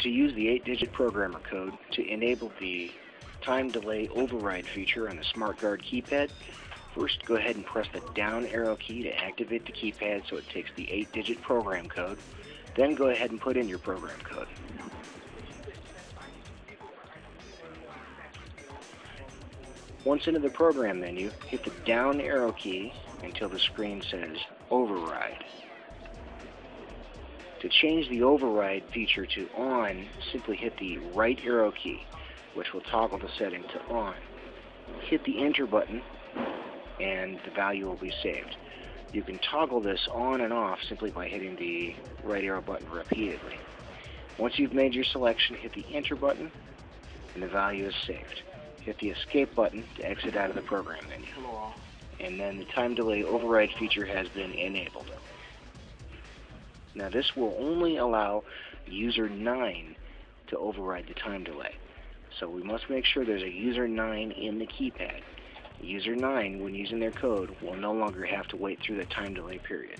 To use the 8-digit programmer code to enable the time delay override feature on the SmartGard keypad, first go ahead and press the down arrow key to activate the keypad so it takes the 8-digit program code. Then go ahead and put in your program code. Once into the program menu, hit the down arrow key until the screen says override. To change the override feature to on, simply hit the right arrow key, which will toggle the setting to on. Hit the enter button and the value will be saved. You can toggle this on and off simply by hitting the right arrow button repeatedly. Once you've made your selection, hit the enter button and the value is saved. Hit the escape button to exit out of the program menu. And then the time delay override feature has been enabled. Now this will only allow user 9 to override the time delay. So we must make sure there's a user 9 in the keypad. User 9, when using their code, will no longer have to wait through the time delay period.